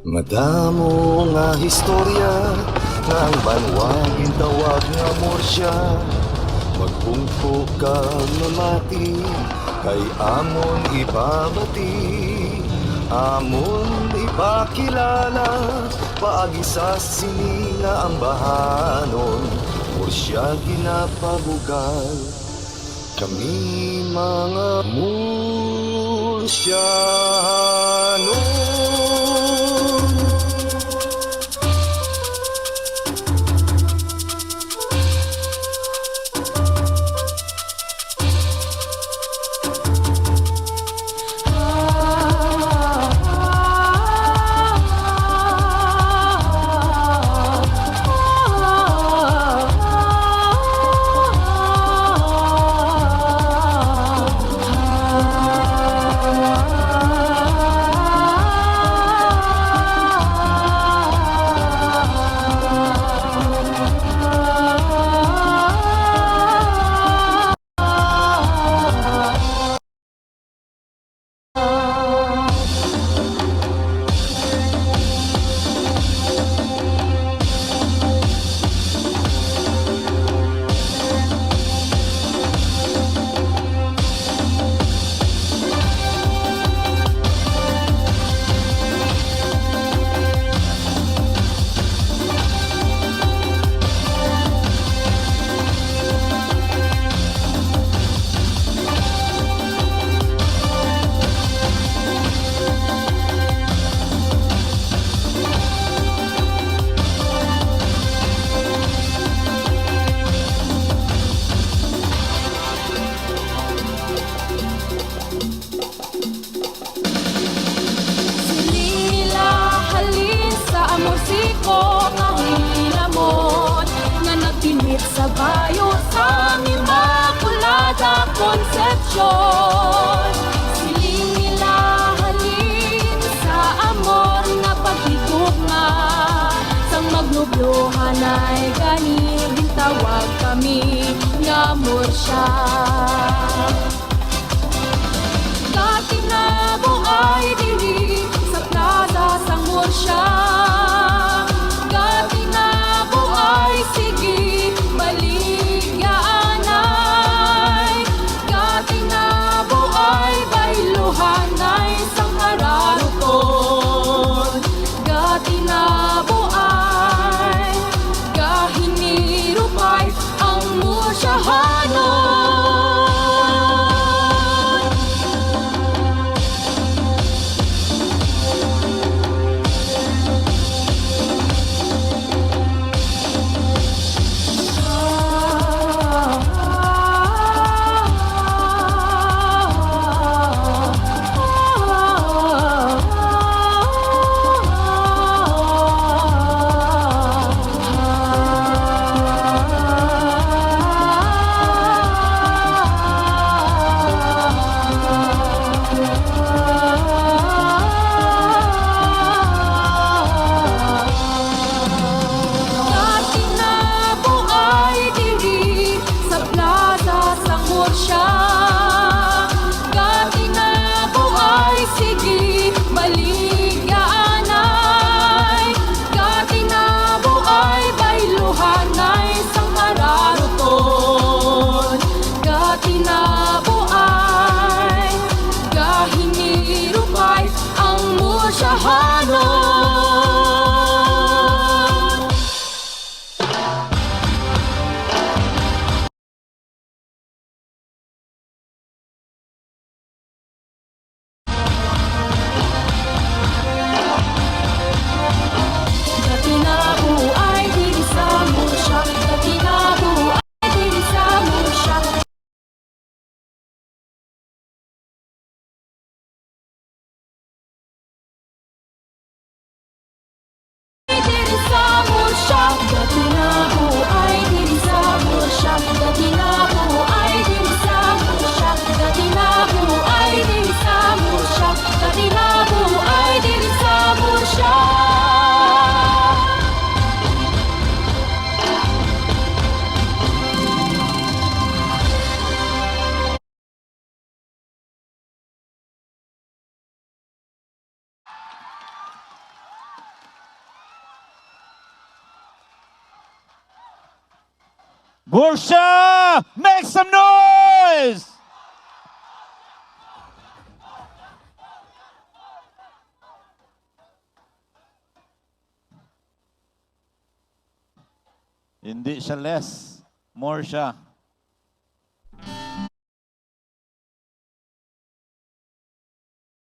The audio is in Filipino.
Madamo nga historya nga ang banwagin tawag nga morsya. Magpungko ka mamati kay amon ibabati, amon ipakilala paagi sa sini nga ang bahanon. Morsya ginapabugal kami mga Mursianon. Sa bayo sa Immaculada Concepcion, siling nila halin sa amor nga pagtitugma. Sang maglubluhan ay gani gintawag kami nga Mursia. Dating nabo ay dili sa plaza sang Mursia. Dating nabo ay sige baligyaanay, katinabo ay bayluhanay sang hararukon. Katinabo ay gahinirupay ang Mursiahanon. Borsha! Make some noise! Hindi siya less. More siya.